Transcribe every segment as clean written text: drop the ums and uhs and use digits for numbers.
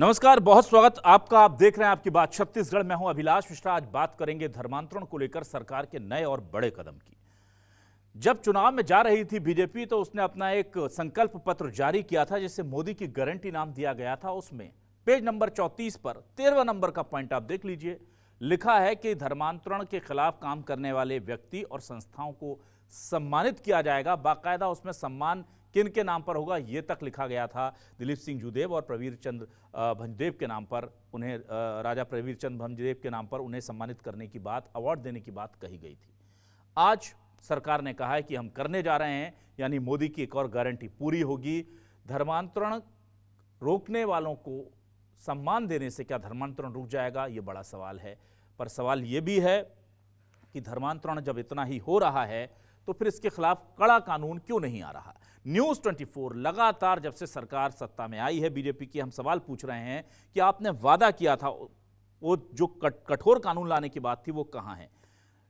नमस्कार, बहुत स्वागत आपका। आप देख रहे हैं आपकी बात छत्तीसगढ़। मैं हूं अभिलाष मिश्रा। आज बात करेंगे धर्मांतरण को लेकर सरकार के नए और बड़े कदम की। जब चुनाव में जा रही थी बीजेपी तो उसने अपना एक संकल्प पत्र जारी किया था जिसे मोदी की गारंटी नाम दिया गया था। उसमें पेज नंबर 34 पर 13वां नंबर का पॉइंट आप देख लीजिए। लिखा है कि धर्मांतरण के खिलाफ काम करने वाले व्यक्ति और संस्थाओं को सम्मानित किया जाएगा। बाकायदा उसमें सम्मान किन के नाम पर होगा ये तक लिखा गया था। दिलीप सिंह जूदेव और प्रवीर चंद भंजदेव के नाम पर उन्हें, राजा प्रवीर चंद भंजदेव के नाम पर उन्हें सम्मानित करने की बात, अवार्ड देने की बात कही गई थी। आज सरकार ने कहा है कि हम करने जा रहे हैं, यानी मोदी की एक और गारंटी पूरी होगी। धर्मांतरण रोकने वालों को सम्मान देने से क्या धर्मांतरण रुक जाएगा, ये बड़ा सवाल है। पर सवाल ये भी है कि धर्मांतरण जब इतना ही हो रहा है तो फिर इसके खिलाफ कड़ा कानून क्यों नहीं आ रहा। न्यूज़ 24 लगातार जब से सरकार सत्ता में आई है बीजेपी की, हम सवाल पूछ रहे हैं कि आपने वादा किया था, वो जो कठोर कानून लाने की बात थी वो कहां है।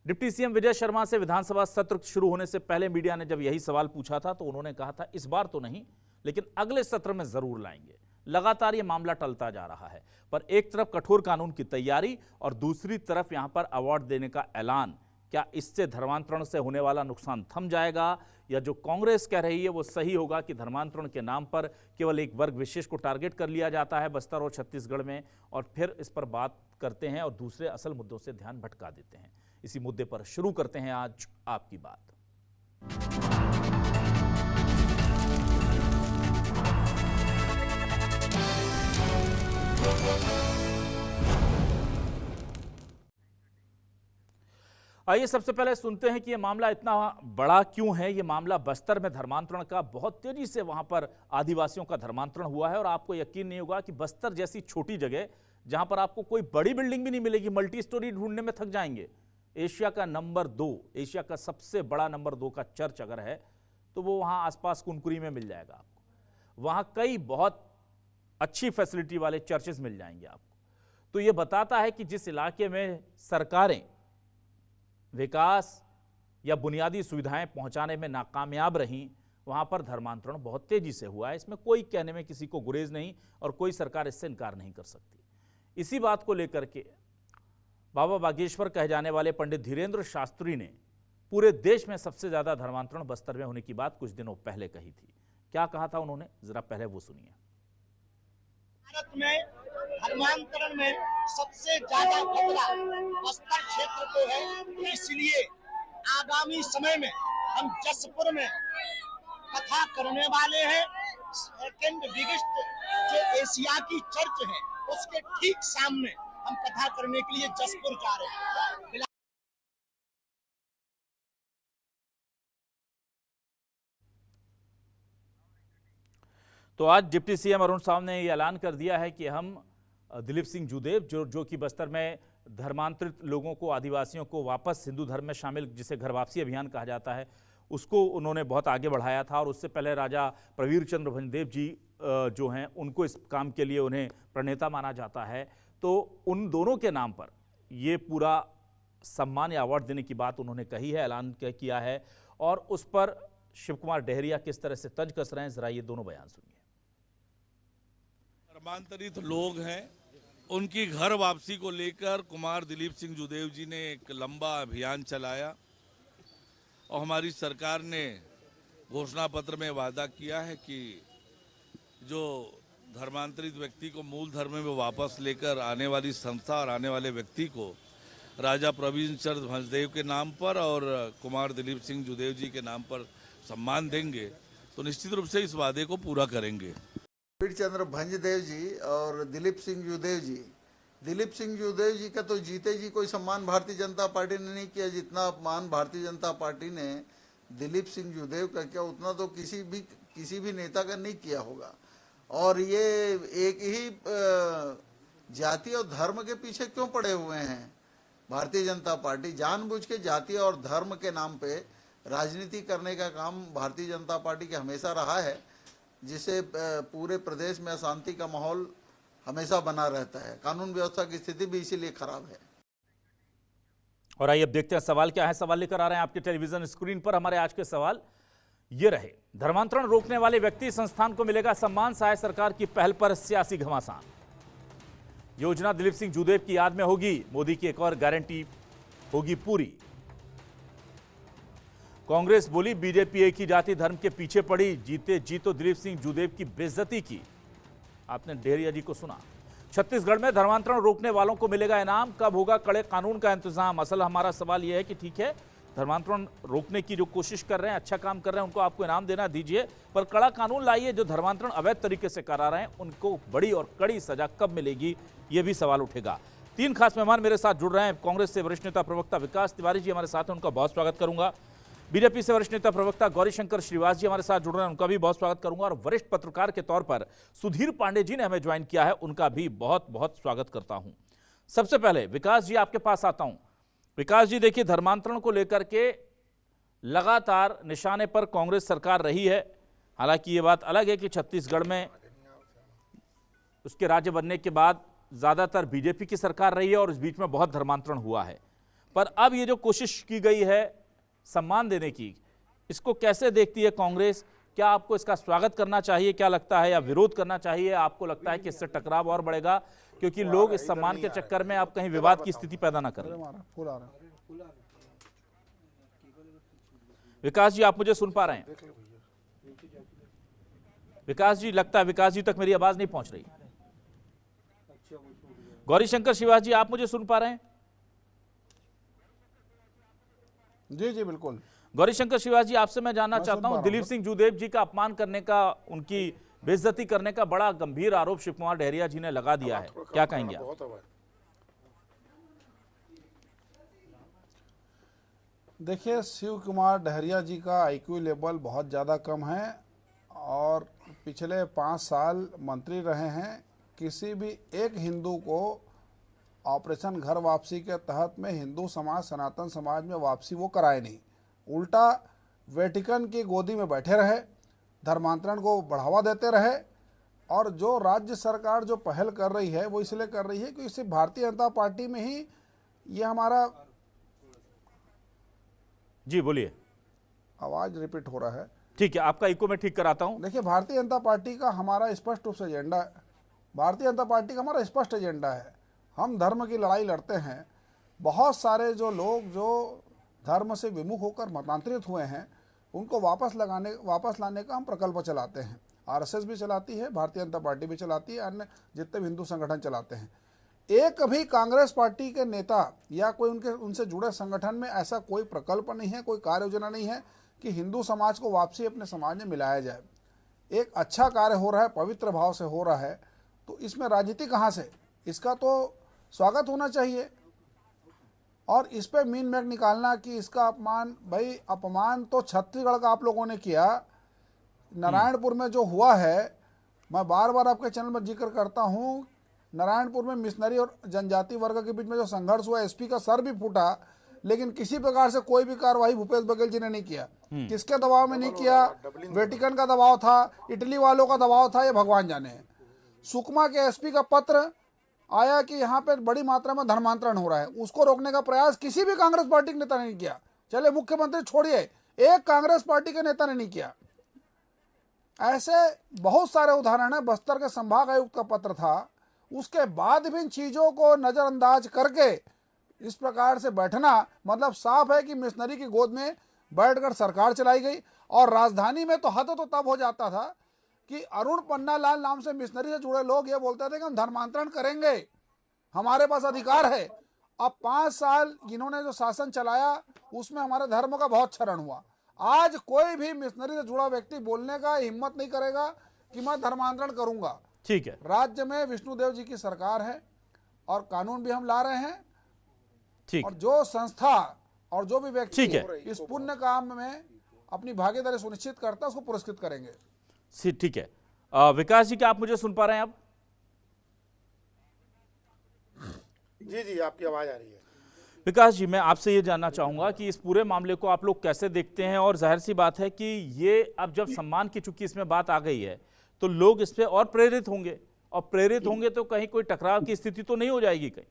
डिप्टी सीएम विजय शर्मा से विधानसभा सत्र शुरू होने से पहले मीडिया ने जब यही सवाल पूछा था तो उन्होंने कहा था इस बार तो नहीं, लेकिन अगले सत्र में जरूर लाएंगे। लगातार ये मामला टलता जा रहा है। पर एक तरफ कठोर कानून की तैयारी और दूसरी तरफ यहां पर अवार्ड देने का ऐलान। क्या इससे धर्मांतरण से होने वाला नुकसान थम जाएगा, या जो कांग्रेस कह रही है वो सही होगा कि धर्मांतरण के नाम पर केवल एक वर्ग विशेष को टारगेट कर लिया जाता है बस्तर और छत्तीसगढ़ में, और फिर इस पर बात करते हैं और दूसरे असल मुद्दों से ध्यान भटका देते हैं। इसी मुद्दे पर शुरू करते हैं आज आपकी बात। आइए सबसे पहले सुनते हैं कि यह मामला इतना बड़ा क्यों है। यह मामला बस्तर में धर्मांतरण का, बहुत तेजी से वहां पर आदिवासियों का धर्मांतरण हुआ है। और आपको यकीन नहीं होगा कि बस्तर जैसी छोटी जगह जहां पर आपको कोई बड़ी बिल्डिंग भी नहीं मिलेगी, मल्टी स्टोरी ढूंढने में थक जाएंगे। एशिया का नंबर 2, एशिया का सबसे बड़ा नंबर 2 का चर्च अगर है तो वो वहां आसपास कुनकुरी में मिल जाएगा आपको। वहां कई बहुत अच्छी फैसिलिटी वाले चर्चेस मिल जाएंगे आपको। तो यह बताता है कि जिस इलाके में सरकारें विकास या बुनियादी सुविधाएं पहुंचाने में नाकामयाब रहीं, वहां पर धर्मांतरण बहुत तेजी से हुआ है। इसमें कोई कहने में किसी को गुरेज नहीं और कोई सरकार इससे इनकार नहीं कर सकती। इसी बात को लेकर के बाबा बागेश्वर कहे जाने वाले पंडित धीरेन्द्र शास्त्री ने पूरे देश में सबसे ज्यादा धर्मांतरण बस्तर में होने की बात कुछ दिनों पहले कही थी। क्या कहा था उन्होंने, जरा पहले वो सुनिए। भारत में धर्मांतरण में सबसे ज्यादा खतरा बस्तर क्षेत्र को है। इसलिए आगामी समय में हम जसपुर में कथा करने वाले हैं। सेकेंड बिगेस्ट जो एशिया की चर्च है उसके ठीक सामने हम कथा करने के लिए जसपुर जा रहे हैं। तो आज डिप्टी सीएम अरुण साव ने यह ऐलान कर दिया है कि हम दिलीप सिंह जूदेव जो कि बस्तर में धर्मांतरित लोगों को, आदिवासियों को वापस हिंदू धर्म में शामिल, जिसे घर वापसी अभियान कहा जाता है, उसको उन्होंने बहुत आगे बढ़ाया था। और उससे पहले राजा प्रवीर चंद भंजदेव जी जो हैं उनको इस काम के लिए उन्हें प्रणेता माना जाता है। तो उन दोनों के नाम पर ये पूरा सम्मान या अवार्ड देने की बात उन्होंने कही है, ऐलान किया है। और उस पर शिव कुमार डहरिया किस तरह से तंज कस रहे हैं, जरा ये दोनों बयान सुनिए। धर्मांतरित लोग हैं, उनकी घर वापसी को लेकर कुमार दिलीप सिंह जूदेव जी ने एक लंबा अभियान चलाया और हमारी सरकार ने घोषणा पत्र में वादा किया है कि जो धर्मांतरित व्यक्ति को मूल धर्म में वापस लेकर आने वाली संस्था और आने वाले व्यक्ति को राजा प्रवीर चंद भंजदेव के नाम पर और कुमार दिलीप सिंह जूदेव जी के नाम पर सम्मान देंगे, तो निश्चित रूप से इस वादे को पूरा करेंगे। प्रवीर चंद्र भंजदेव जी और दिलीप सिंह जूदेव जी का तो जीते जी कोई सम्मान भारतीय जनता पार्टी ने नहीं किया। जितना अपमान भारतीय जनता पार्टी ने दिलीप सिंह जूदेव का किया उतना तो किसी भी नेता का नहीं किया होगा। और ये एक ही जाति और धर्म के पीछे क्यों पड़े हुए हैं? भारतीय जनता पार्टी जानबूझ के जाति और धर्म के नाम पे राजनीति करने का काम भारतीय जनता पार्टी का हमेशा रहा है, जिससे पूरे प्रदेश में अशांति का माहौल हमेशा बना रहता है। कानून व्यवस्था की स्थिति भी इसीलिए खराब है। और आइए अब देखते हैं सवाल क्या है। सवाल लेकर आ रहे हैं आपके टेलीविजन स्क्रीन पर। हमारे आज के सवाल ये रहे, धर्मांतरण रोकने वाले व्यक्ति संस्थान को मिलेगा सम्मान, सहाय सरकार की पहल पर सियासी घमासान। योजना दिलीप सिंह जूदेव की याद में होगी, मोदी की एक और गारंटी होगी पूरी। कांग्रेस बोली बीजेपी एक ही जाति धर्म के पीछे पड़ी, जीते जी तो दिलीप सिंह जूदेव की बेइज्जती की। आपने डेहरिया जी को सुना। छत्तीसगढ़ में धर्मांतरण रोकने वालों को मिलेगा इनाम, कब होगा कड़े कानून का इंतजाम। असल हमारा सवाल यह है कि ठीक है, धर्मांतरण रोकने की जो कोशिश कर रहे हैं, अच्छा काम कर रहे हैं, उनको आपको इनाम देना दीजिए, पर कड़ा कानून लाइए। जो धर्मांतरण अवैध तरीके से करा रहे हैं उनको बड़ी और कड़ी सजा कब मिलेगी, यह भी सवाल उठेगा। तीन खास मेहमान मेरे साथ जुड़ रहे हैं। कांग्रेस से वरिष्ठ नेता प्रवक्ता विकास तिवारी जी हमारे साथ हैं, उनका बहुत स्वागत करूंगा। बीजेपी से वरिष्ठ नेता प्रवक्ता गौरीशंकर श्रीवास जी हमारे साथ जुड़ रहे हैं, उनका भी बहुत स्वागत करूंगा। और वरिष्ठ पत्रकार के तौर पर सुधीर पांडे जी ने हमें ज्वाइन किया है, उनका भी बहुत बहुत स्वागत करता हूं। सबसे पहले विकास जी आपके पास आता हूं। विकास जी, देखिए, धर्मांतरण को लेकर के लगातार निशाने पर कांग्रेस सरकार रही है। हालांकि ये बात अलग है कि छत्तीसगढ़ में उसके राज्य बनने के बाद ज्यादातर बीजेपी की सरकार रही है और इस बीच में बहुत धर्मांतरण हुआ है। पर अब ये जो कोशिश की गई है सम्मान देने की, इसको कैसे देखती है कांग्रेस? क्या आपको इसका स्वागत करना चाहिए, क्या लगता है, या विरोध करना चाहिए? आपको लगता है कि इससे टकराव और बढ़ेगा क्योंकि लोग इस सम्मान के चक्कर में आप कहीं विवाद की स्थिति पैदा ना करें? विकास जी, आप मुझे सुन पा रहे हैं? विकास जी, लगता है विकास जी तक मेरी आवाज नहीं पहुंच रही। गौरीशंकर श्रीवास जी, आप मुझे सुन पा रहे हैं? जी जी बिल्कुल। गौरीशंकर श्रीवास जी, आपसे मैं जानना चाहता हूं, दिलीप सिंह जूदेव जी का अपमान करने का, उनकी बेइज्जती करने का बड़ा गंभीर आरोप शिव कुमार डहरिया जी ने लगा दिया है, क्या कहेंगे आप? देखिए, शिव कुमार डहरिया जी का आईक्यू लेवल बहुत ज़्यादा कम है और पिछले 5 साल मंत्री रहे हैं। किसी भी एक हिंदू को ऑपरेशन घर वापसी के तहत में हिंदू समाज, सनातन समाज में वापसी वो कराए नहीं, उल्टा वेटिकन की गोदी में बैठे रहे, धर्मांतरण को बढ़ावा देते रहे। और जो राज्य सरकार जो पहल कर रही है वो इसलिए कर रही है कि सिर्फ भारतीय जनता पार्टी में ही ये हमारा, जी बोलिए, आवाज रिपीट हो रहा है। ठीक है, आपका इको मैं ठीक कराता हूं। देखिए, भारतीय जनता पार्टी का हमारा स्पष्ट रूप से एजेंडा है, भारतीय जनता पार्टी का हमारा स्पष्ट एजेंडा है। हम धर्म की लड़ाई लड़ते हैं। बहुत सारे जो लोग जो धर्म से विमुख होकर मतांतरित हुए हैं उनको वापस लाने का हम प्रकल्प चलाते हैं। आरएसएस भी चलाती है, भारतीय जनता पार्टी भी चलाती है, अन्य जितने भी हिंदू संगठन चलाते हैं। एक भी कांग्रेस पार्टी के नेता या कोई उनसे जुड़े संगठन में ऐसा कोई प्रकल्प नहीं है, कोई कार्य योजना नहीं है कि हिंदू समाज को वापसी अपने समाज में मिलाया जाए। एक अच्छा कार्य हो रहा है, पवित्र भाव से हो रहा है, तो इसमें राजनीति कहाँ से? इसका तो स्वागत होना चाहिए। और इस पे मीन मैग निकालना कि इसका अपमान, भाई अपमान तो छत्तीसगढ़ का आप लोगों ने किया। नारायणपुर में जो हुआ है, मैं बार बार आपके चैनल में जिक्र करता हूँ, नारायणपुर में मिशनरी और जनजाति वर्ग के बीच में जो संघर्ष हुआ, एसपी का सर भी फूटा, लेकिन किसी प्रकार से कोई भी कार्रवाई भूपेश बघेल जी ने नहीं किया। किसके दबाव में नहीं किया? वेटिकन का दबाव था, इटली वालों का दबाव था, ये भगवान जाने। सुकमा के एसपी का पत्र आया कि यहाँ पे बड़ी मात्रा में धर्मांतरण हो रहा है, उसको रोकने का प्रयास किसी भी कांग्रेस पार्टी के नेता ने नहीं किया। चले मुख्यमंत्री छोड़िए, एक कांग्रेस पार्टी के नेता ने नहीं किया। ऐसे बहुत सारे उदाहरण है। बस्तर के संभाग आयुक्त का पत्र था, उसके बाद भी इन चीजों को नजरअंदाज करके इस प्रकार से बैठना, मतलब साफ है कि मिशनरी की गोद में बैठकर सरकार चलाई गई। और राजधानी में तो हद तो तब हो जाता था कि अरुण पन्नालाल नाम से मिशनरी से जुड़े लोग ये बोलते थे कि हम धर्मांतरण करेंगे, हमारे पास अधिकार है। अब 5 साल इन्होंने जो शासन चलाया उसमें हमारे धर्म का बहुत क्षरण हुआ। आज कोई भी मिशनरी से जुड़ा व्यक्ति बोलने का हिम्मत नहीं करेगा कि मैं धर्मांतरण करूंगा। ठीक है, राज्य में विष्णुदेव जी की सरकार है और कानून भी हम ला रहे हैं। ठीक, और जो संस्था और जो भी व्यक्ति ठीक है, इस पुण्य काम में अपनी भागीदारी सुनिश्चित करता है उसको पुरस्कृत करेंगे। ठीक है। विकास जी, क्या आप मुझे सुन पा रहे हैं? आप जी जी, आपकी आवाज आ रही है। विकास जी, मैं आपसे ये जानना चाहूंगा कि इस पूरे मामले को आप लोग कैसे देखते हैं? और जाहिर सी बात है कि ये अब जब सम्मान की चूंकि इसमें बात आ गई है तो लोग इस पे और प्रेरित होंगे, और प्रेरित होंगे तो कहीं कोई टकराव की स्थिति तो नहीं हो जाएगी कहीं?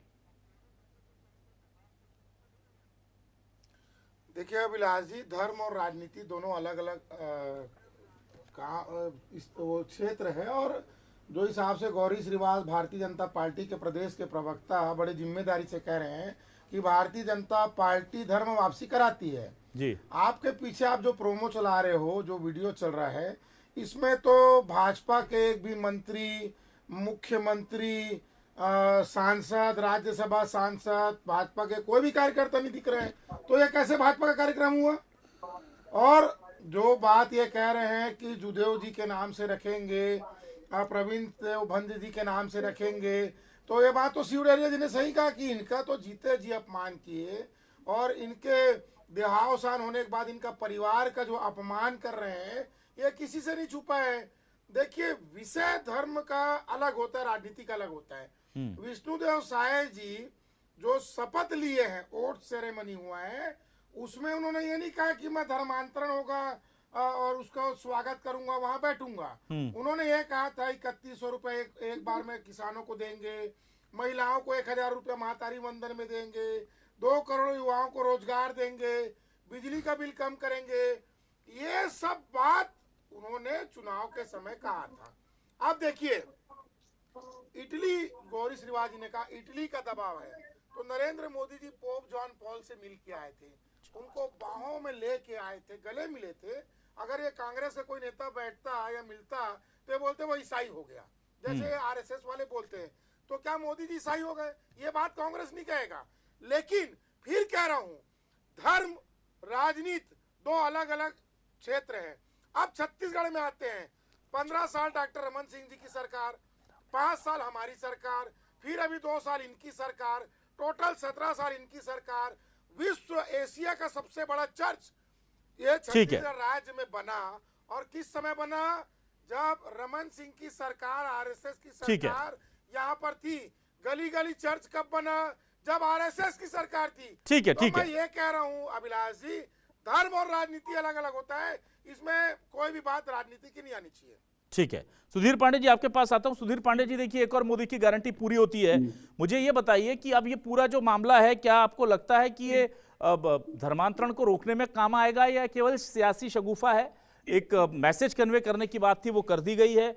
देखिए अभिलाष जी, धर्म और राजनीति दोनों अलग अलग वो क्षेत्र है और जो हिसाब से गौरी श्रीवास भारतीय जनता पार्टी के प्रदेश के प्रवक्ता बड़े जिम्मेदारी से कह रहे हैं कि भारतीय जनता पार्टी धर्म वापसी कराती है जी। आपके पीछे आप जो प्रोमो चला रहे हो, जो वीडियो चल रहा है, इसमें तो भाजपा के एक भी मंत्री, मुख्यमंत्री, सांसद, राज्यसभा सांसद, भाजपा के कोई भी कार्यकर्ता नहीं दिख रहे हैं। तो ये कैसे भाजपा का कार्यक्रम हुआ? और जो बात ये कह रहे हैं कि जुदेव जी के नाम से रखेंगे, प्रवीण देवबंद जी के नाम से रखेंगे, तो ये बात तो सिवडेरिया जी ने सही कहा कि इनका तो जीते जी अपमान किए और इनके देहावसान होने के बाद इनका परिवार का जो अपमान कर रहे हैं, ये किसी से नहीं छुपा है। देखिए, विषय धर्म का अलग होता है, राजनीति का अलग होता है। विष्णुदेव साय जी जो शपथ लिए हैं, ओट सेरेमनी हुआ है, उसमें उन्होंने ये नहीं कहा कि मैं धर्मांतरण होगा और उसका स्वागत करूंगा, वहां बैठूंगा। उन्होंने ये कहा था 3100 रुपए एक बार में किसानों को देंगे, महिलाओं को 1000 रुपया महातारी वंदन में देंगे, 2 करोड़ युवाओं को रोजगार देंगे, बिजली का बिल कम करेंगे। ये सब बात उन्होंने चुनाव के समय कहा था। अब देखिए, इटली, गौरी श्रीवास जी ने कहा इटली का दबाव है, तो Narendra Modi ji pope John Paul से मिल के आए थे, उनको बाहों में लेके आए थे, गले मिले थे। अगर ये कांग्रेस से कोई नेता बैठता या मिलता तो ये बोलते वो ईसाई हो गया, जैसे आरएसएस वाले बोलते हैं। तो क्या मोदी जी ईसाई हो गए? ये बात कांग्रेस नहीं कहेगा। लेकिन फिर कह रहा हूं, धर्म राजनीति 2 अलग अलग क्षेत्र हैं। अब छत्तीसगढ़ में आते हैं, 15 साल डॉक्टर रमन सिंह जी की सरकार, 5 साल हमारी सरकार, फिर अभी 2 साल इनकी सरकार, टोटल 17 साल इनकी सरकार। विश्व एशिया का सबसे बड़ा चर्च ये छत्तीसगढ़ राज्य में बना, और किस समय बना? जब रमन सिंह की सरकार, आरएसएस की सरकार यहाँ पर थी। गली गली चर्च कब बना? जब आरएसएस की सरकार थी। ठीक है, तो ठीक मैं है। ये कह रहा हूँ अभिलाष जी, धर्म और राजनीति अलग अलग होता है, इसमें कोई भी बात राजनीति की नहीं आनी चाहिए। ठीक है, सुधीर पांडे जी आपके पास आता हूं। सुधीर पांडे जी, देखिए, एक और मोदी की गारंटी पूरी होती है। मुझे ये बताइए कि अब ये पूरा जो मामला है, क्या आपको लगता है कि ये धर्मांतरण को रोकने में काम आएगा या केवल सियासी शगुफा है? एक मैसेज कन्वे करने की बात थी, वो कर दी गई है।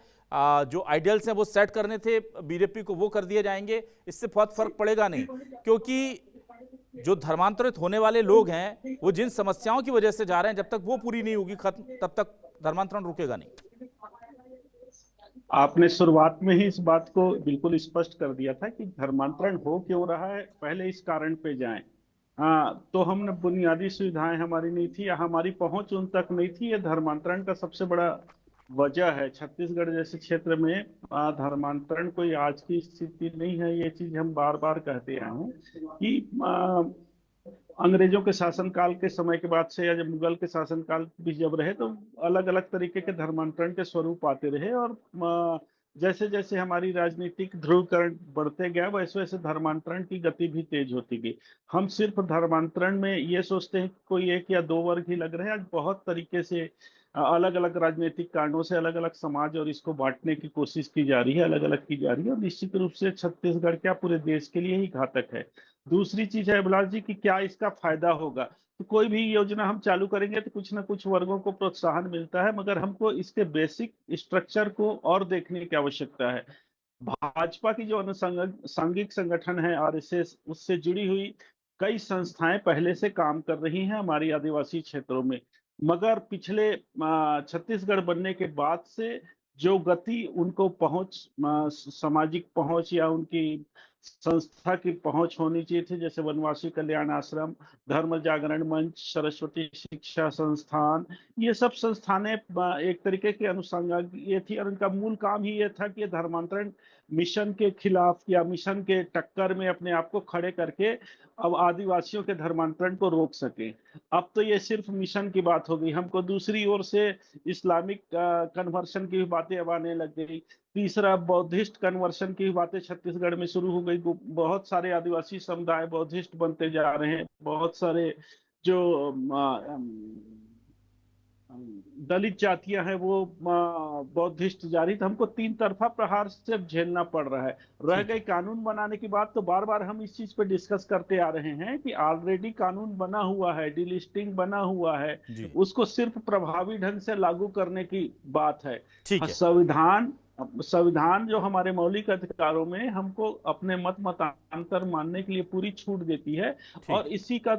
जो आइडियल्स हैं वो सेट करने थे बीजेपी को, वो कर दिए जाएंगे। इससे बहुत फर्क पड़ेगा नहीं, क्योंकि जो धर्मांतरित होने वाले लोग हैं वो जिन समस्याओं की वजह से जा रहे हैं, जब तक वो पूरी नहीं होगी खत्म, तब तक धर्मांतरण रुकेगा नहीं। आपने शुरुआत में ही इस बात को बिल्कुल स्पष्ट कर दिया था कि धर्मांतरण हो क्यों रहा है, पहले इस कारण पे जाएं। तो हमने बुनियादी सुविधाएं हमारी नहीं थी या हमारी पहुंच उन तक नहीं थी, ये धर्मांतरण का सबसे बड़ा वजह है। छत्तीसगढ़ जैसे क्षेत्र में धर्मांतरण कोई आज की स्थिति नहीं है, ये चीज हम बार बार कहते आए हैं कि अंग्रेजों के शासनकाल के समय के बाद से या जब मुगल के शासनकाल भी जब रहे, तो अलग अलग तरीके के धर्मांतरण के स्वरूप आते रहे, और जैसे जैसे हमारी राजनीतिक ध्रुवीकरण बढ़ते गया, वैसे वैसे धर्मांतरण की गति भी तेज होती गई। हम सिर्फ धर्मांतरण में ये सोचते हैं कि कोई 1 या 2 वर्ग ही लग रहे हैं। आज बहुत तरीके से अलग अलग राजनीतिक कारणों से अलग अलग समाज और इसको बांटने की कोशिश की जा रही है, अलग अलग की जा रही है, और निश्चित रूप से छत्तीसगढ़ क्या पूरे देश के लिए ही घातक है। दूसरी चीज है अभिलाष जी कि क्या इसका फायदा होगा। तो कोई भी योजना हम चालू करेंगे तो कुछ ना कुछ वर्गों को प्रोत्साहन मिलता है, मगर हमको इसके बेसिक स्ट्रक्चर को और देखने की आवश्यकता है। भाजपा की जो अनुसांगिक संगठन है आरएसएस, उससे जुड़ी हुई कई संस्थाएं पहले से काम कर रही हैं हमारी आदिवासी क्षेत्रों में, मगर पिछले छत्तीसगढ़ बनने के बाद से जो गति उनको पहुंच, सामाजिक पहुंच या उनकी संस्था की पहुंच होनी चाहिए थी, जैसे वनवासी कल्याण आश्रम, धर्म जागरण मंच, सरस्वती शिक्षा संस्थान, ये सब संस्थानें एक तरीके के अनुसंधान ये थी, और उनका मूल काम ही ये था कि धर्मांतरण मिशन के खिलाफ या मिशन के टक्कर में अपने आप को खड़े करके अब आदिवासियों के धर्मांतरण को रोक सके। अब तो ये सिर्फ मिशन की बात हो गई, हमको दूसरी ओर से इस्लामिक कन्वर्शन की भी बातें अब आने लग गई। तीसरा, बौद्धिस्ट कन्वर्शन की बातें छत्तीसगढ़ में शुरू हो गई। बहुत सारे आदिवासी समुदाय बौद्धिस्ट बनते जा रहे हैं, बहुत सारे जो दलित जातियां हैं वो बौद्धिस्ट जा रही। तो हमको 3 तरफा प्रहार से झेलना पड़ रहा है। रह गई कानून बनाने की बात, तो बार बार हम इस चीज पे डिस्कस करते आ रहे हैं कि ऑलरेडी कानून बना हुआ है, डिलिस्टिंग बना हुआ है, उसको सिर्फ प्रभावी ढंग से लागू करने की बात है। संविधान संविधान जो हमारे मौलिक अधिकारों में हमको अपने मतांतर मानने के लिए पूरी छूट देती है, और इसी का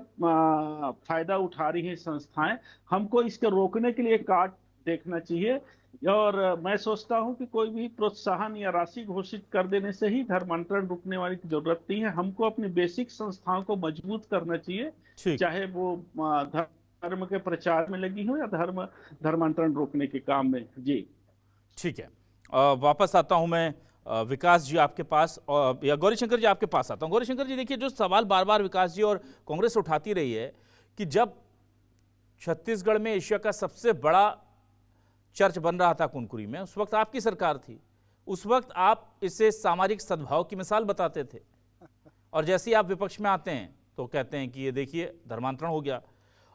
फायदा उठा रही है संस्थाएं। हमको इसको रोकने के लिए काट देखना चाहिए, और मैं सोचता हूं कि कोई भी प्रोत्साहन या राशि घोषित कर देने से ही धर्मांतरण रुकने वाली की जरूरत नहीं है। हमको अपनी बेसिक संस्थाओं को मजबूत करना चाहिए, चाहे वो धर्म के प्रचार में लगी हो या धर्मांतरण रोकने के काम में। जी ठीक है, वापस आता हूं मैं विकास जी आपके पास, या गौरीशंकर जी आपके पास आता हूं। गौरीशंकर जी, देखिए जो सवाल बार बार विकास जी और कांग्रेस उठाती रही है कि जब छत्तीसगढ़ में एशिया का सबसे बड़ा चर्च बन रहा था कुनकुरी में, उस वक्त आपकी सरकार थी, उस वक्त आप इसे सामाजिक सद्भाव की मिसाल बताते थे, और जैसे ही आप विपक्ष में आते हैं तो कहते हैं कि ये देखिए धर्मांतरण हो गया।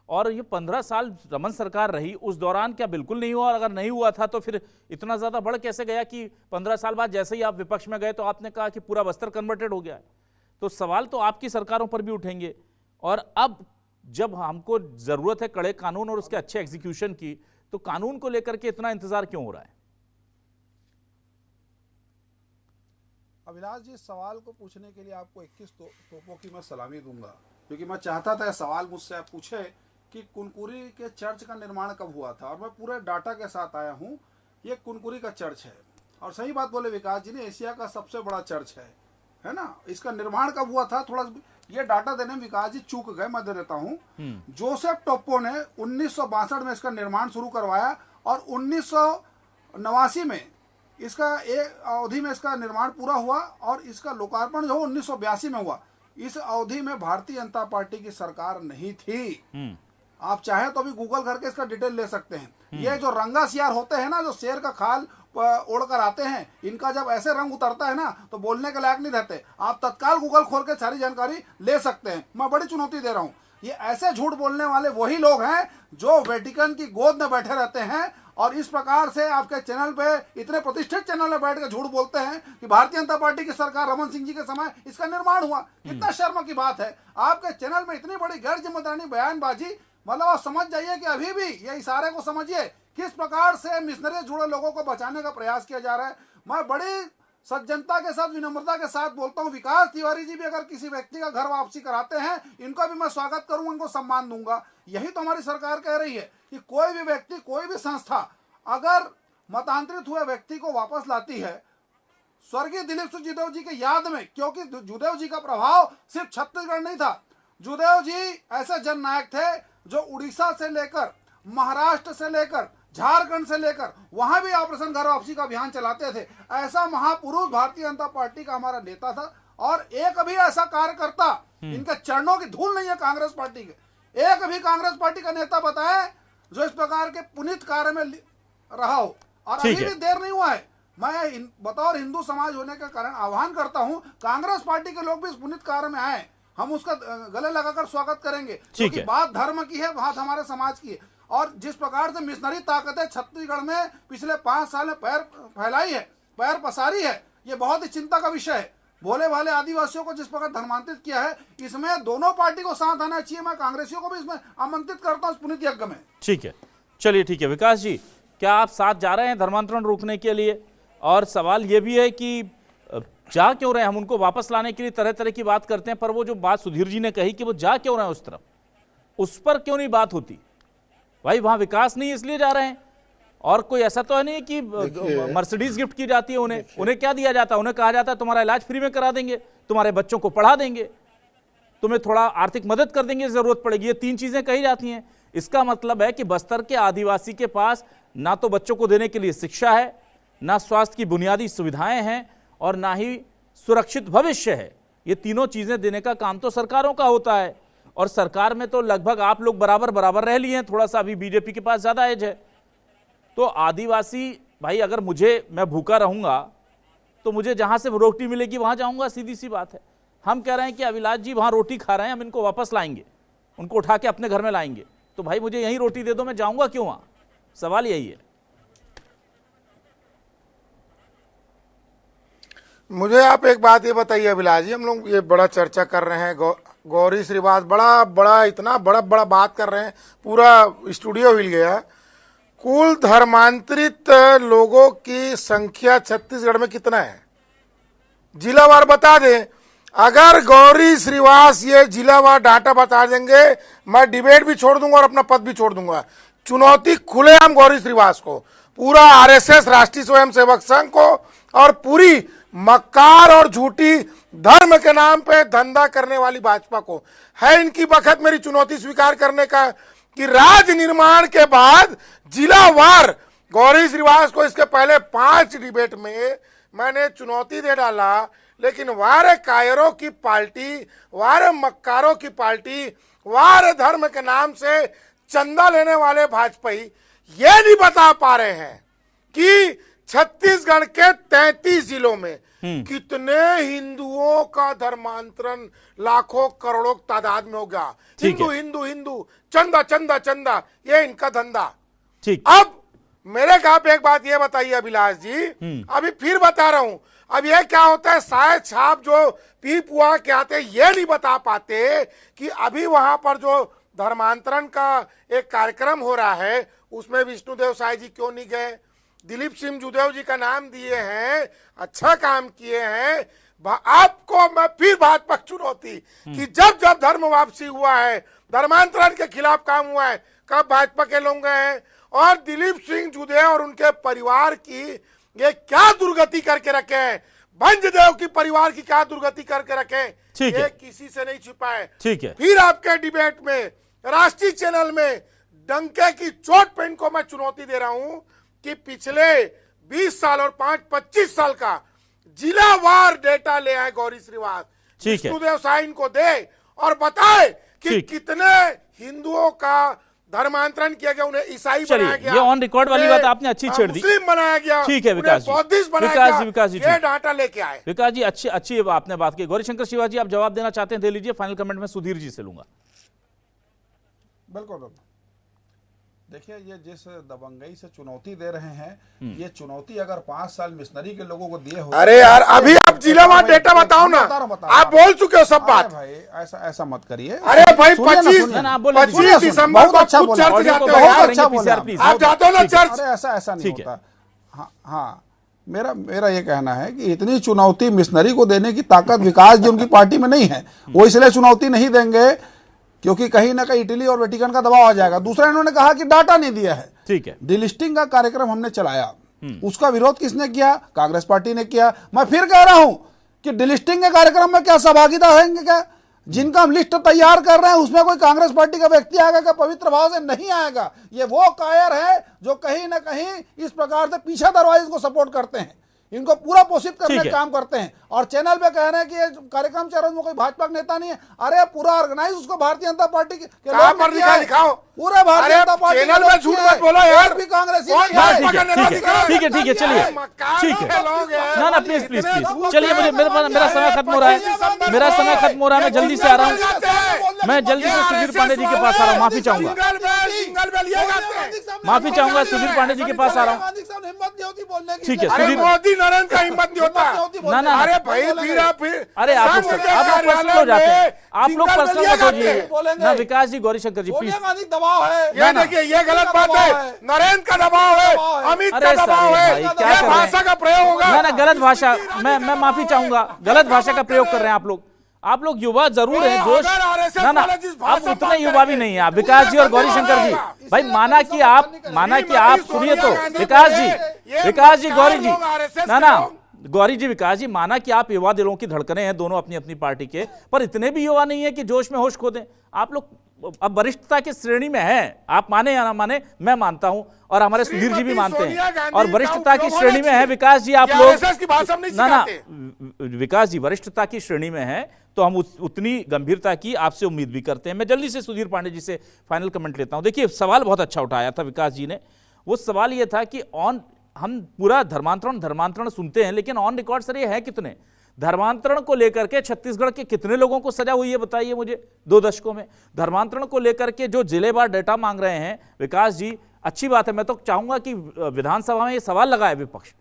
और ये 15 साल रमन सरकार रही, उस दौरान क्या बिल्कुल नहीं हुआ? और अगर नहीं हुआ था तो फिर इतना ज़्यादा बढ़ कैसे गया कि 15 साल बाद जैसे ही आप विपक्ष में गए तो आपने कहा कि पूरा बस्तर कन्वर्टेड हो गया है? तो सवाल तो आपकी सरकारों पर भी उठेंगे, और अब जब हमको ज़रूरत है कड़े कानून और उसके अच्छे एग्जीक्यूशन की, तो कानून को लेकर के इतना इंतजार क्यों हो रहा है? अभिलाष जी, सवाल को पूछने के लिए आपको 21 तोपों की मैं सलामी दूंगा, क्योंकि मैं चाहता था सवाल मुझसे आप पूछे कि कुनकुरी के चर्च का निर्माण कब हुआ था, और मैं पूरे डाटा के साथ आया हूँ। ये कुनकुरी का चर्च है, और सही बात बोले विकास जी ने, एशिया का सबसे बड़ा चर्च है ना। इसका निर्माण कब हुआ था, थोड़ा ये डाटा देने में विकास जी चूक गए, मैं दे देता हूँ। जोसेफ टोप्पो ने 1962 में इसका निर्माण शुरू करवाया, और 1989 में इसका एक अवधि में इसका निर्माण पूरा हुआ, और इसका लोकार्पण जो 1982 में हुआ। इस अवधि में भारतीय जनता पार्टी की सरकार नहीं थी। आप चाहे तो भी गूगल करके इसका डिटेल ले सकते हैं। ये जो रंगा सियार होते हैं ना, जो शेर का खाल ओढ़कर आते हैं, इनका जब ऐसे रंग उतरता है ना तो बोलने के लायक नहीं रहते। आप तत्काल गूगल खोल के सारी जानकारी ले सकते हैं। मैं बड़ी चुनौती दे रहा हूँ। ये ऐसे झूठ बोलने वाले वही लोग हैं जो वेटिकन की गोद में बैठे रहते हैं, और इस प्रकार से आपके चैनल पे, इतने प्रतिष्ठित चैनल में बैठ के झूठ बोलते हैं कि भारतीय जनता पार्टी की सरकार रमन सिंह जी के समय इसका निर्माण हुआ। कितना शर्म की बात है, आपके चैनल में इतनी बड़ी गैर जिम्मेदारी बयानबाजी। मतलब आप समझ जाइए कि अभी भी ये इशारे को समझिए किस प्रकार से मिशनरी जुड़े लोगों को बचाने का प्रयास किया जा रहा है। मैं बड़ी सज्जनता के साथ, विनम्रता के साथ बोलता हूँ, विकास तिवारी जी भी अगर किसी व्यक्ति का घर वापसी कराते हैं, इनका भी मैं स्वागत करूंगा, इनको सम्मान दूंगा। यही तो हमारी सरकार कह रही है कि कोई भी व्यक्ति, कोई भी संस्था अगर मतांतरित हुए व्यक्ति को वापस लाती है, स्वर्गीय दिलीप सिंह जुदेव जी की याद में, क्योंकि जुदेव जी का प्रभाव सिर्फ छत्तीसगढ़ नहीं था। जुदेव जी ऐसे जननायक थे जो उड़ीसा से लेकर, महाराष्ट्र से लेकर, झारखंड से लेकर वहां भी ऑपरेशन घर वापसी का अभियान चलाते थे। ऐसा महापुरुष भारतीय जनता पार्टी का हमारा नेता था, और एक भी ऐसा कार्यकर्ता, इनके चरणों की धूल नहीं है कांग्रेस पार्टी के, एक भी कांग्रेस पार्टी का नेता बताए जो इस प्रकार के पुनीत कार्य में रहा हो। और अभी भी देर नहीं हुआ है। मैं बतौर हिंदू समाज होने के कारण आह्वान करता हूं, कांग्रेस पार्टी के लोग भी इस पुनीत कार्य में आए, हम उसका गले लगाकर स्वागत करेंगे, क्योंकि बात धर्म की है, बात हमारे समाज की है। और जिस प्रकार से मिशनरी ताकतें छत्तीसगढ़ में पिछले 5 साल में पैर फैलाई है, पैर पसारी है, ये बहुत ही चिंता का विषय है। भोले भाले आदिवासियों को जिस प्रकार धर्मांतरित किया है, इसमें दोनों पार्टी को साथ आना चाहिए। मैं कांग्रेसियों को भी इसमें आमंत्रित करता हूँ इस पुनीत यज्ञ में। ठीक है, चलिए ठीक है। विकास जी, क्या आप साथ जा रहे हैं धर्मांतरण रोकने के लिए? और सवाल ये भी है कि जा क्यों रहे हैं? हम उनको वापस लाने के लिए तरह तरह की बात करते हैं, पर वो जो बात सुधीर जी ने कही कि वो जा क्यों रहे हैं उस तरफ, उस पर क्यों नहीं बात होती? भाई वहां विकास नहीं इसलिए जा रहे हैं, और कोई ऐसा तो है नहीं कि मर्सिडीज गिफ्ट की जाती है उन्हें क्या दिया जाता है? उन्हें कहा जाता है तुम्हारा इलाज फ्री में करा देंगे, तुम्हारे बच्चों को पढ़ा देंगे, तुम्हें थोड़ा आर्थिक मदद कर देंगे, जरूरत पड़ेगी। ये 3 चीजें कही जाती हैं। इसका मतलब है कि बस्तर के आदिवासी के पास ना तो बच्चों को देने के लिए शिक्षा है, ना स्वास्थ्य की बुनियादी सुविधाएं हैं, और ना ही सुरक्षित भविष्य है। ये तीनों चीजें देने का काम तो सरकारों का होता है, और सरकार में तो लगभग आप लोग बराबर बराबर रह लिए हैं, थोड़ा सा अभी बीजेपी के पास ज्यादा एज है। तो आदिवासी भाई, अगर मैं भूखा रहूंगा तो मुझे जहां से रोटी मिलेगी वहां जाऊंगा, सीधी सी बात है। हम कह रहे हैं कि अभिलाष जी वहां रोटी खा रहे हैं, हम इनको वापस लाएंगे, उनको उठा के अपने घर में लाएंगे, तो भाई मुझे यहीं रोटी दे दो, मैं जाऊंगा क्यों वहां? सवाल यही है। मुझे आप एक बात ये बताइए अभिलाष जी, हम लोग ये बड़ा चर्चा कर रहे हैं, गौरी श्रीवास बड़ा इतना बड़ा बात कर रहे हैं, पूरा स्टूडियो हिल गया। कुल धर्मांतरित लोगों की संख्या छत्तीसगढ़ में कितना है, जिलावार बता दें। अगर गौरी श्रीवास ये जिलावार डाटा बता देंगे, मैं डिबेट भी छोड़ दूंगा और अपना पद भी छोड़ दूंगा। चुनौती खुलेआम गौरी श्रीवास को, पूरा आरएसएस राष्ट्रीय स्वयंसेवक संघ को और पूरी मक्कार और झूठी धर्म के नाम पे धंधा करने वाली भाजपा को है इनकी बखत मेरी चुनौती स्वीकार करने का कि राज्य निर्माण के बाद जिलावार गौरी श्रीवास को इसके पहले 5 डिबेट में मैंने चुनौती दे डाला, लेकिन वारे कायरों की पार्टी, वारे मक्कारों की पार्टी, वारे धर्म के नाम से चंदा लेने वाले भाजपाई ये नहीं बता पा रहे हैं कि छत्तीसगढ़ के 33 जिलों में कितने हिंदुओं का धर्मांतरण लाखों करोड़ों तादाद में होगा। हिंदू हिंदू हिंदू, चंदा चंदा चंदा, ये इनका धंधा। ठीक। अब मेरे कहा पे एक बात ये बताइए अभिलाष जी, अभी फिर बता रहा हूं, अब ये क्या होता है, शायद छाप जो पी पुआ के आते ये नहीं बता पाते कि अभी वहां पर जो धर्मांतरण का एक कार्यक्रम हो रहा है उसमें विष्णुदेव साय जी क्यों नहीं गए, दिलीप सिंह जुदेव जी का नाम दिए हैं, अच्छा काम किए हैं। आपको मैं फिर भाजपा चुनौती कि जब जब धर्म वापसी हुआ है, धर्मांतरण के खिलाफ काम हुआ है, कब भाजपा के लोग गए हैं और दिलीप सिंह जुदेव और उनके परिवार की ये क्या दुर्गति करके रखे हैं, भंजदेव की परिवार की क्या दुर्गति करके रखे, ये किसी से नहीं छिपा है। ठीक है। फिर आपके डिबेट में राष्ट्रीय चैनल में डंके की चोट पे इनको मैं चुनौती दे रहा हूं कि पिछले 20 साल और 25 साल का जिलावार डेटा ले आए गौरी श्रीवास, विष्णुदेव साय इनको दे और बताए कि कितने हिंदुओं का धर्मांतरण किया गया, उन्हें ईसाई बनाया गया, ये ऑन रिकॉर्ड वाली बात आपने अच्छी छेड़ दी, मुस्लिम बनाया गया, ठीक है विकास जी, बौद्धिस्ट बनाया गया, विकास जी ये डाटा लेके आए। विकास जी अच्छी आपने बात की। गौरीशंकर शिवाजी आप जवाब देना चाहते हैं, दे लीजिए। फाइनल कमेंट में सुधीर जी से लूंगा। बिल्कुल देखिए, ये जिस दबंगई से चुनौती दे रहे हैं, ये चुनौती अगर 5 साल मिशनरी के लोगों को दिए हो, अरे यार अभी आप जिलावार डेटा बताओ ना, आप बोल चुके हो सब बात। भाई ऐसा मत करिए। अरे भाई 25 दिसंबर को अच्छा खुद चर्च जाते हो, बहुत अच्छा बोला आप जाते हो ना चर्च। अरे ऐसा नहीं होता। हाँ मेरा ये कहना है कि इतनी चुनौती मिशनरी को देने की ताकत विकास जी उनकी पार्टी में नहीं है, वो इसलिए चुनौती नहीं देंगे क्योंकि कहीं ना कहीं इटली और वेटिकन का दबाव आ जाएगा। दूसरा, इन्होंने कहा कि डाटा नहीं दिया है। ठीक है, डिलिस्टिंग का कार्यक्रम हमने चलाया, उसका विरोध किसने किया? कांग्रेस पार्टी ने किया। मैं फिर कह रहा हूं कि डिलिस्टिंग के कार्यक्रम में क्या सहभागिता होंगे? क्या जिनका हम लिस्ट तैयार कर रहे हैं उसमें कोई कांग्रेस पार्टी का व्यक्ति आएगा क्या? पवित्र भाव से नहीं आएगा। ये वो कायर है जो कहीं ना कहीं इस प्रकार से पीछे दरवाजे को सपोर्ट करते हैं, इनको पूरा पोषित करने का काम करते हैं और चैनल पे कह रहे हैं कि ये कार्यक्रम चल रहा है, कोई भाजपा का नेता नहीं है। अरे पूरा ऑर्गेनाइज उसको भारतीय जनता पार्टी के लोग ने किया है। पूरा भारतीय जनता पार्टी चैनल में झूठ मत बोलो यार, भी कांग्रेस ठीक है चलिए, ठीक है ना प्लीज चलिए, मेरा समय खत्म हो रहा है, मैं जल्दी से आ रहा हूँ, मैं जल्दी से सुधीर पांडे जी के पास आ रहा हूँ। माफी चाहूंगा सुधीर पांडे जी के पास आ रहा हूँ। ठीक है, सुधीर नरेंद्र का हिम्मत नहीं होता ना। अरे भाई फिर अरे आप लोग पर्सनल हो जाते हैं, आप लोग पर्सनल मत होइए ना। विकास जी, गौरीशंकर जी प्लीज, दबाव है ये, देखिए ये गलत बात है, नरेंद्र का दबाव है, अमित का दबाव है, क्या भाषा का प्रयोग होगा ना गलत भाषा, मैं माफी चाहूंगा, गलत भाषा का प्रयोग कर रहे हैं आप लोग युवा जरूर है, जोश ना अब उतने युवा भी नहीं है आप, विकास जी और गौरीशंकर जी। भाई माना कि आप सुनिए तो, विकास जी गौरी जी ना गौरी जी, विकास जी, माना कि आप युवा दिलों की धड़कने हैं दोनों अपनी अपनी पार्टी के, पर इतने भी युवा नहीं है कि जोश में होश खो दें। आप लोग अब वरिष्ठता की श्रेणी में हैं, आप माने या ना माने, मैं मानता हूं और हमारे सुधीर जी भी मानते हैं, और वरिष्ठता की श्रेणी में है विकास जी आप लोग ना विकास जी वरिष्ठता की श्रेणी में है, तो हम उतनी गंभीरता की आपसे उम्मीद भी करते हैं। मैं जल्दी से सुधीर पांडे जी से फाइनल कमेंट लेता हूं। देखिए, सवाल बहुत अच्छा उठाया था विकास जी ने। वो सवाल ये था कि हम पूरा धर्मांतरण सुनते हैं, लेकिन ऑन रिकॉर्ड सर ये है कितने? धर्मांतरण को लेकर के छत्तीसगढ़ के कितने लोगों को सजा हुई है बताइए मुझे 2 दशकों में? धर्मांतरण को लेकर के जो जिलेवार डेटा मांग रहे हैं विकास जी, अच्छी बात है। मैं तो चाहूंगा कि विधानसभा में ये सवाल लगाए विपक्ष,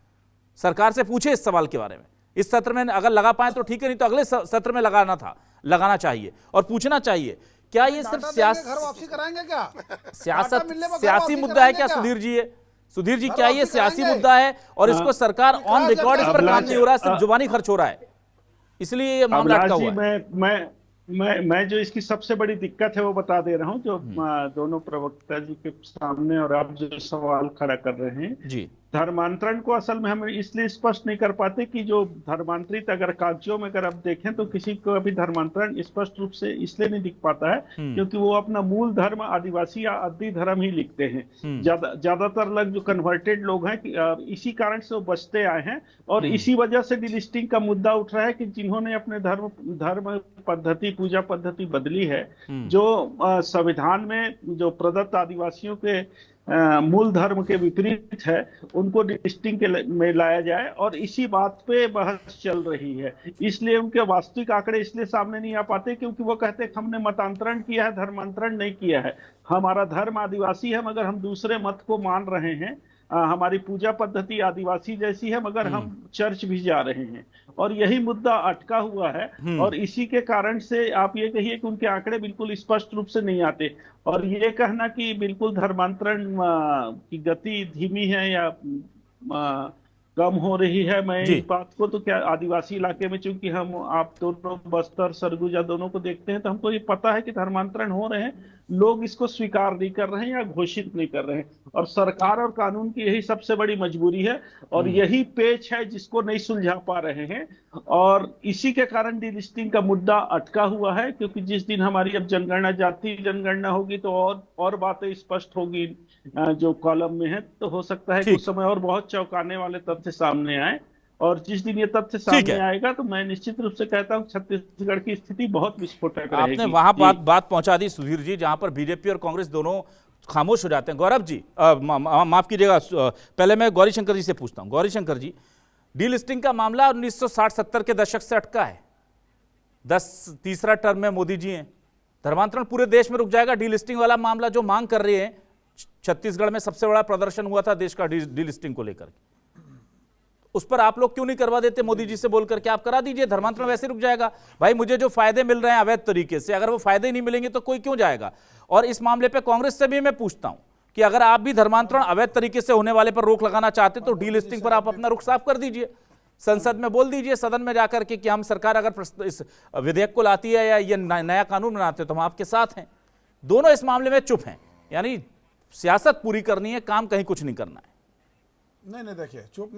सरकार से पूछे इस सवाल के बारे में। इस सत्र में अगर लगा पाए तो ठीक है, नहीं तो अगले सत्र में लगाना चाहिए और पूछना चाहिए क्या ये सिर्फ घर वापसी कराएंगे क्या? सियासत डाटा मिलने पर घर सियासी वापसी मुद्दा है कराएंगे क्या सुधीर जी? ये सुधीर जी घर क्या ये वापसी सियासी कराएंगे? मुद्दा है और इसको सरकार ऑन रिकॉर्ड इस पर काम नहीं हो रहा है, सिर्फ जुबानी खर्च हो रहा है, इसलिए ये मामला अटका अभिलाष जी, हुआ है। मैं जो इसकी सबसे बड़ी दिक्कत है वो बता दे रहा हूँ, जो दोनों प्रवक्ता जी के सामने और आप जो सवाल खड़ा कर रहे हैं जी। धर्मांतरण को असल में हम इसलिए स्पष्ट नहीं कर पाते कि जो धर्मांतरित अगर कागजों में अगर आप देखें तो किसी को अभी धर्मांतरण स्पष्ट रूप से इसलिए नहीं दिख पाता है क्योंकि वो अपना मूल धर्म आदिवासी या अद्दी धर्म ही लिखते हैं। ज्यादातर लोग जो कन्वर्टेड लोग हैं इसी कारण से वो बचते आए हैं और इसी वजह से डिलिस्टिंग का मुद्दा उठ रहा है कि जिन्होंने अपने धर्म पद्धति पूजा पद्धति बदली है, जो संविधान में जो प्रदत्त आदिवासियों के मूल धर्म के विपरीत है, उनको डिलिस्टिंग में लाया जाए और इसी बात पे बहस चल रही है। इसलिए उनके वास्तविक आंकड़े इसलिए सामने नहीं आ पाते क्योंकि वो कहते हैं हमने मतांतरण किया है, धर्मांतरण नहीं किया है। हमारा धर्म आदिवासी है मगर हम दूसरे मत को मान रहे हैं, हमारी पूजा पद्धति आदिवासी जैसी है मगर हम चर्च भी जा रहे हैं और यही मुद्दा अटका हुआ है और इसी के कारण से आप ये कहिए कि उनके आंकड़े बिल्कुल स्पष्ट रूप से नहीं आते और ये कहना कि बिल्कुल धर्मांतरण की गति धीमी है या कम हो रही है, मैं इस बात को तो क्या आदिवासी इलाके में चूंकि हम आप दोनों बस्तर सरगुजा दोनों को देखते हैं तो हमको ये पता है कि धर्मांतरण हो रहे हैं, लोग इसको स्वीकार नहीं कर रहे हैं या घोषित नहीं कर रहे हैं और सरकार और कानून की यही सबसे बड़ी मजबूरी है और यही पेच है जिसको नहीं सुलझा पा रहे हैं और इसी के कारण डिलिस्टिंग का मुद्दा अटका हुआ है क्योंकि जिस दिन हमारी अब जनगणना जाति जनगणना होगी तो और बातें स्पष्ट होगी जो कॉलम में है, तो हो सकता है कुछ समय और बहुत चौंकाने वाले तथ्य सामने आए और जिस दिन ये तथ्य सामने आएगा तो मैं निश्चित रूप से कहता हूं छत्तीसगढ़ की स्थिति बहुत विस्फोटक रहेगी। आपने वहां बात पहुंचा दी सुधीर जी जहां पर बीजेपी और कांग्रेस दोनों खामोश हो जाते हैं। गौरव जी माफ कीजिएगा, पहले मैं गौरीशंकर जी से पूछता हूं। गौरीशंकर जी, डीलिस्टिंग का मामला 1960-70 के दशक से अटका है, तीसरा टर्म में मोदी जी हैं, धर्मांतरण पूरे देश में रुक जाएगा। डीलिस्टिंग वाला मामला जो मांग कर रहे हैं, छत्तीसगढ़ में सबसे बड़ा प्रदर्शन हुआ था देश का डीलिस्टिंग को लेकर, उस पर आप लोग क्यों नहीं करवा देते? मोदी जी से बोलकर के आप करा दीजिए, धर्मांतरण वैसे रुक जाएगा। भाई मुझे जो फायदे मिल रहे हैं अवैध तरीके से, अगर वो फायदे नहीं मिलेंगे तो कोई क्यों जाएगा? और इस मामले पे कांग्रेस से भी मैं पूछता हूं कि अगर आप भी धर्मांतरण अवैध तरीके से होने वाले पर रोक लगाना चाहते तो डीलिस्टिंग पर आप अपना रुख साफ कर दीजिए, संसद में बोल दीजिए, सदन में जाकर के कि हम सरकार अगर इस विधेयक को लाती है या ये नया कानून बनाते तो हम आपके साथ हैं। दोनों इस मामले में चुप हैं, यानी सियासत पूरी करनी है, काम कहीं कुछ नहीं करना है। नहीं देखिए, चुप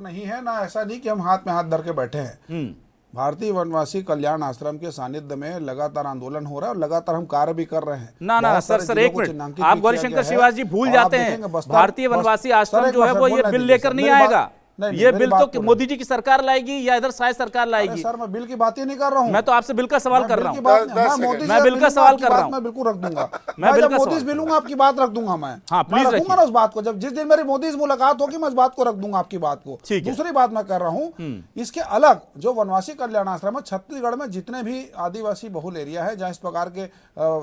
नहीं है ना, ऐसा नहीं कि हम हाथ में हाथ धर के बैठे हैं। भारतीय वनवासी कल्याण आश्रम के सानिध्य में लगातार आंदोलन हो रहा है और लगातार हम कार्य भी कर रहे हैं। ना सर एक मिनट, आप गौरीशंकर शिवाज जी भूल जाते हैं, भारतीय वनवासी आश्रम जो है वो ये बिल लेकर नहीं आएगा। ये बिल तो मोदी जी की सरकार लाएगी या इधर शायद सरकार लाएगी। सर मैं बिल की बात ही नहीं कर रहा हूँ, मैं तो आपसे बिल का सवाल कर रहा हूँ। मैं बिल का सवाल कर रहा हूँ, मैं बिल्कुल रख दूंगा। मैं बिल का मोदी मिलूंगा आपकी बात रख दूंगा, मैं प्लीज रखूंगा ना उस बात को। जब जिस दिन मेरी मोदी से मुलाकात होगी मैं उस बात को रख दूंगा, आपकी बात को। दूसरी बात मैं कर रहा हूँ, इसके अलग जो वनवासी कल्याण आश्रम है, छत्तीसगढ़ में जितने भी आदिवासी बहुल एरिया है जहाँ इस प्रकार के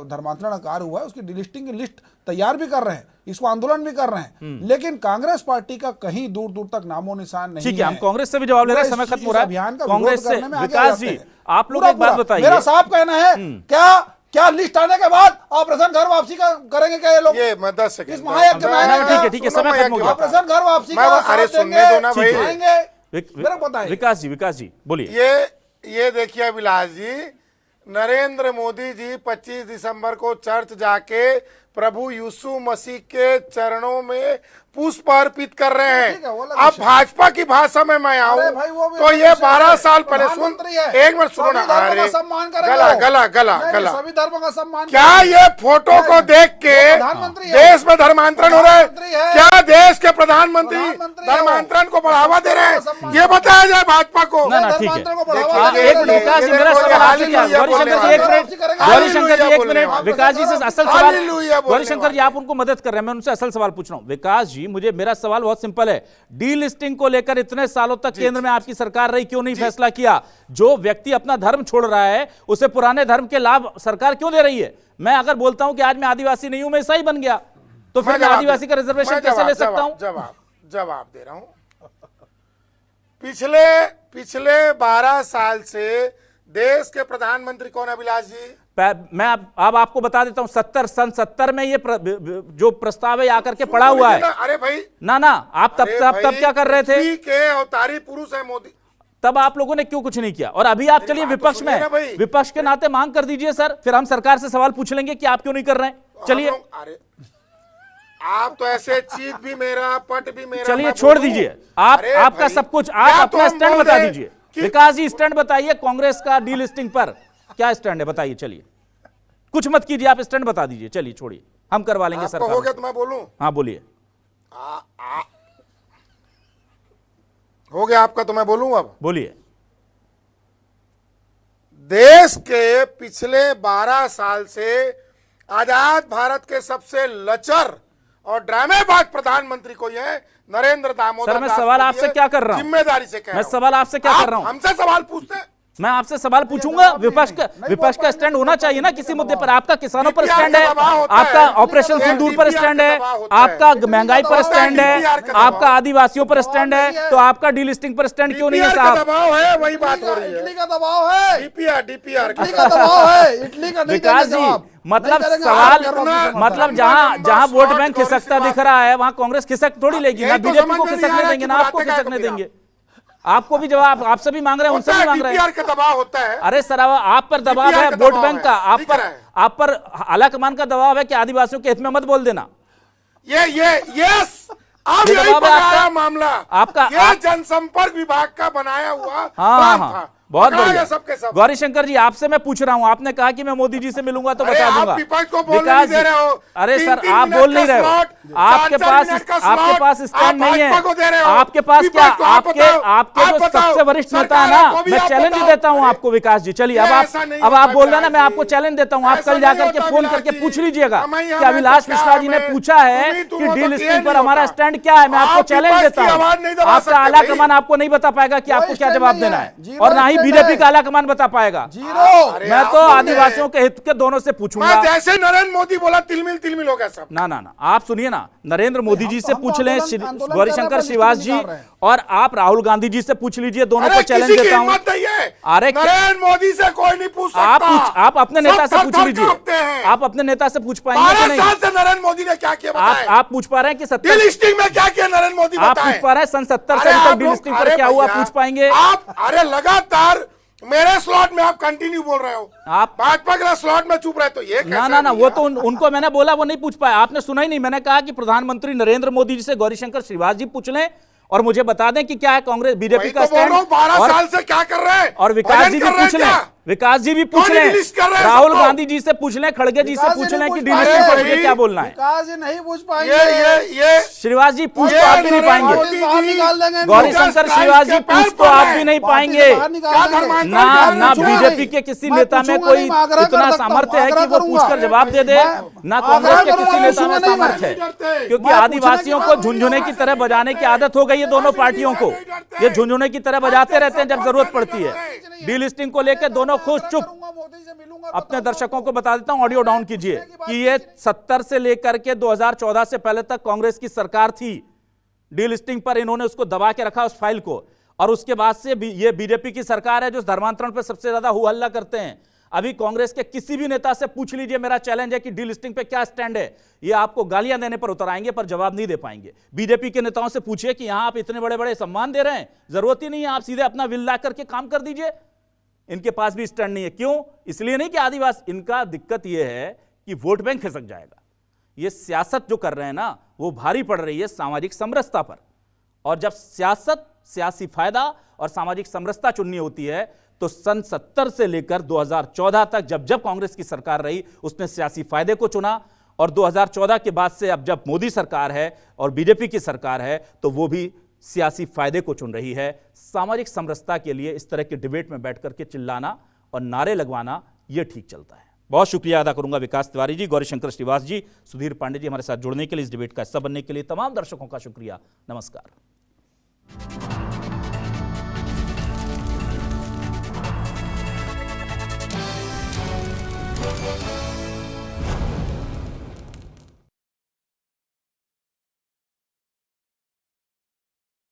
धर्मांतरण कार्य हुआ है उसकी डिलिस्टिंग की लिस्ट तैयार भी कर रहे हैं, इसको आंदोलन भी कर रहे हैं, लेकिन कांग्रेस पार्टी का कहीं दूर दूर तक नामो निशान नहीं है। ठीक है, हम कांग्रेस से भी जवाब ले रहे हैं, समय खत्म हो रहा है। कांग्रेस से विकास जी, आप लोग एक बात बताइए, मेरा साफ कहना है, क्या लिस्ट आने के बाद ऑपरेशन घर वापसी का करेंगे क्या ये लोग? ये मैं 10 सेकंड इस महायज्ञ में ठीक है, समय खत्म हो गया। ऑपरेशन घर वापसी का अरे सुनने दो ना भाई। विकास जी बोलिए। ये देखिए अभिलाष जी, नरेंद्र मोदी जी 25 दिसंबर को चर्च जाके प्रभु यीशु मसीह के चरणों में पुष्प अर्पित कर रहे हैं। अब भाजपा की भाषा में मैं आऊं तो ये 12 साल पहले सुन, एक मिनट सुनो ना, अरे गला सभी धर्मों का सम्मान। क्या ये फोटो को देख के देश में धर्मांतरण हो रहा है? क्या देश के प्रधानमंत्री धर्मांतरण को बढ़ावा दे रहे हैं? ये बताया जाए भाजपा को। विकास जी से असल सवाल, गौरीशंकर जी आप उनको मदद कर रहे हैं, मैं उनसे असल सवाल पूछ रहा हूं। विकास जी, मुझे मेरा सवाल बहुत सिंपल है, डीलिस्टिंग को लेकर इतने सालों तक केंद्र में आपकी सरकार रही, क्यों नहीं फैसला किया? जो व्यक्ति अपना धर्म छोड़ रहा है उसे पुराने धर्म के लाभ सरकार क्यों दे रही है? मैं अगर बोलता हूं कि आज मैं आदिवासी नहीं हूं, मैं ईसाई बन गया, तो फिर मैं आदिवासी का रिजर्वेशन कैसे ले सकता हूं? जवाब दे रहा हूं। पिछले 12 साल से देश के प्रधानमंत्री कौन है अभिलाष जी? मैं अब आपको बता देता हूं, सन 70 में ये जो प्रस्ताव है आकर के पड़ा हुआ है। अरे भाई ना आप तब क्या कर रहे थे? पृथ्वी के अवतारी पुरुष है मोदी। तब आप लोगों ने क्यों कुछ नहीं किया? और अभी आप चलिए विपक्ष में, विपक्ष के नाते मांग कर दीजिए सर, फिर हम सरकार से सवाल पूछ लेंगे कि आप क्यों नहीं कर रहे हैं। चलिए, अरे आप तो ऐसे चीज भी मेरा, पट भी मेरा। चलिए छोड़ दीजिए, आपका सब कुछ, आप अपना स्टैंड बता दीजिए। विकास जी स्टैंड बताइए कांग्रेस का डीलिस्टिंग पर, क्या स्टैंड है बताइए। चलिए कुछ मत कीजिए, आप स्टैंड बता दीजिए। चलिए छोड़िए, हम करवा लेंगे सरकार। हो गया तो मैं बोलूं? हाँ बोलिए। हो गया आपका तो मैं बोलूं? अब बोलिए। देश के पिछले 12 साल से आजाद भारत के सबसे लचर और ड्रामेबाज प्रधानमंत्री को है नरेंद्र दामोदर। सर मैं सवाल आपसे क्या कर रहा हूं? जिम्मेदारी से कह रहा हूं। मैं सवाल आपसे क्या कर रहा हूं? हमसे सवाल पूछते हैं, मैं आपसे सवाल पूछूंगा। विपक्ष का स्टैंड होना चाहिए ना किसी मुद्दे पर। आपका किसानों पर स्टैंड है, आपका ऑपरेशन सिंदूर पर स्टैंड है, आपका महंगाई पर स्टैंड है, आपका आदिवासियों पर स्टैंड है, तो आपका डीलिस्टिंग पर स्टैंड क्यों नहीं है साहब? दबाव है, वही बात हो रही है। इटली का दबाव है, डीपीआर का दबाव है, इटली का नहीं विकास देंगे जी, जवाब। मतलब नहीं करेंगे, सवाल, आप करना। मतलब जहां वोट बैंक खिसकता दिख रहा है वहां कांग्रेस खिसक थोड़ी लेगी ना, बीजेपी को खिसकने देंगे ना आपको खिसकने देंगे। आपको भी जवाब आपसे भी मांग रहे हैं, उनसे भी मांग रहे हैं। का दबाव होता है। अरे सर आप पर दबाव है वोट बैंक का, आप पर आलाकमान का दबाव है कि आदिवासियों के हित में मत बोल देना। यस, अब ये यही दबाव है पकड़ा आपका? मामला आपका ये जनसंपर्क विभाग का बनाया हुआ हाँ, प्लान था। बहुत पकड़ा बढ़िया। गया सबके सब। गौरी शंकर जी आपसे मैं पूछ रहा हूं, आपने कहा कि मैं मोदी जी से मिलूंगा तो अरे बता आप दूंगा। विपक्ष को बोलने विकास नहीं दे रहे हो। अरे सर 3-3 आप मिनट बोल नहीं का रहे हो, स्लॉट, आपके 4-4 मिनट का पास स्लॉट, स्टैंड नहीं है। आप भाजपा को दे रहे हो। आपके पास क्या, विपक्ष को आप आपके बताओ, आपके आप जो बताओ, सबसे वरिष्ठ नेता है सरकार को ना, भी मैं आप चैलेंज बताओ। देता हूं अरे, आपको विकास जी। चलिए अब ऐसा नहीं अब आप होता बोल रहे हैं ना, मैं बिलास आपको जी। चैलेंज देता हूं, आप ऐसा कल नहीं जाकर के होता फोन बिलास करके जी। पूछ लीजिएगा हमें यहाँ कि में अभिलाष तो क्या मिश्रा जी ने हमें- पूछा है तुम्हें तो कि वो तो डीलिस्टिंग ये पर नहीं हमारा होता। स्टैंड क्या है। मैं आपको आप चैलेंज विपक्ष देता की आवाज नहीं हूं, दबा आपका सकते आला भाई। कमान आपको नहीं बता पाएगा कि आपको क्या स्टैंड जवाब नहीं देना है, है, जीरो और ना ही स्टैंड बीजेपी है। का आला कमान बता पाएगा। जीरो। अरे मैं आप तो बोलिए। आदिवासियों के हित के दोनों से पूछूंगा। मैं जैसे नरेंद्र मोदी बोला तिलमिल हो गया सब। ना आप सुनिए ना, नरेंद्र मोदी जी से हम तो पूछ लें, आंदोलन गौरीशंकर कर रहे हैं, श्रीवास पर जी, निकाल रहे हैं। और आप राहुल गांधी जी से पूछ लीजिए, दोनों को अरे चैलेंज किसी की देता हूं। हिम्मत नहीं है। अरे नरेंद्र मोदी से कोई नहीं पूछ सकता। आप अपने नेता से सब पूछ थर-थर लीजिए, कांपते हैं। आप अपने नेता से पूछ पाएंगे कि 12 नहीं? साल से नरेंद्र मोदी ने क्या किया बताएं। आप पूछ पा रहे हैं कि 70 डीलिस्टिंग में क्या किया नरेंद्र मोदी आप बताएं। पूछ पा रहे हैं सन 70 से अरे अभी आप तक डीलिस्टिंग लोग- पर अरे क्या हुआ भैया, पूछ पाएंगे? आप अरे लगातार मेरे स्लॉट में आप कंटिन्यू बोल रहे हो, आप भाजपा के स्लॉट में चुप रहे, तो ये कैसा ना भैया? वो तो उनको मैंने बोला, वो नहीं पूछ पाया, आपने सुना ही नहीं। मैंने कहा कि प्रधानमंत्री नरेंद्र मोदी जी से गौरीशंकर श्रीवास जी पूछ लें और मुझे बता दें कि क्या है कांग्रेस बीजेपी वही का तो बोल रहा हूं, 12 और साल से क्या कर रहे हैं। और विकास जी भी भजन कर रहे पूछ हैं लें, क्या? विकास जी भी पूछ कौन लें, डिलीट कर रहे हैं राहुल सबको? गांधी जी से पूछ लें, खड़गे जी से विकास पूछ जी लें नहीं कि पूछ डीलिस्टिंग पाएंगे। पर मुझे क्या बोलना है। विकास जी नहीं पूछ पाएंगे। ये श्रीवास जी पूछ ये तो आप भी नहीं नरेंद्र पाएंगे, मोदी बाहर जी निकाल देंगे। गौरीशंकर श्रीवास जी पूछ तो आप भी नहीं पाएंगे। ना बीजेपी के किसी नेता में कोई इतना सामर्थ्य है कि वो पूछकर जवाब दे दे, ना कांग्रेस के किसी नेता में सामर्थ्य है, क्योंकि आदिवासियों को झुंझुने की तरह बजाने की आदत हो गई है दोनों पार्टियों को। ये झुंझुने की तरह बजाते रहते हैं जब जरूरत पड़ती है। डीलिस्टिंग को लेकर दोनों खुश चुप। अपने दर्शकों को बता देता हूं, ऑडियो डाउन कीजिए, कि ये 70 से लेकर के 2014 से पहले तक कांग्रेस की सरकार थी। डीलिस्टिंग पर इन्होंने उसको दबा के रखा उस फाइल को, और उसके बाद से ये बीजेपी की सरकार है जो धर्मांतरण पर सबसे ज्यादा हु हल्ला करते हैं। अभी कांग्रेस के किसी भी नेता से पूछ लीजिए, मेरा चैलेंज है कि डीलिस्टिंग पे क्या स्टैंड है। ये आपको गालियां देने पर उतर आएंगे पर जवाब नहीं दे पाएंगे। बीजेपी के नेताओं से पूछिए कि यहां आप इतने बड़े बड़े सम्मान दे रहे हैं, जरूरत ही नहीं है, आप सीधे अपना विल ला करके काम कर दीजिए। इनके पास भी स्टैंड नहीं है। क्यों? इसलिए नहीं कि आदिवासी, इनका दिक्कत यह है कि वोट बैंक खिसक जाएगा। ये सियासत जो कर रहे हैं ना, वो भारी पड़ रही है सामाजिक समरसता पर, और जब सियासत, सियासी फायदा और सामाजिक समरसता चुननी होती है तो सन 70 से लेकर 2014 तक जब जब कांग्रेस की सरकार रही उसने सियासी फायदे को चुना, और 2014 के बाद से अब जब मोदी सरकार है और बीजेपी की सरकार है तो वो भी सियासी फायदे को चुन रही है। सामाजिक समरसता के लिए इस तरह के डिबेट में बैठ करके चिल्लाना और नारे लगवाना ये ठीक चलता है। बहुत शुक्रिया अदा करूंगा विकास तिवारी जी, गौरीशंकर श्रीवास जी, सुधीर पांडे जी हमारे साथ जुड़ने के लिए, इस डिबेट का हिस्सा बनने के लिए। तमाम दर्शकों का शुक्रिया। नमस्कार।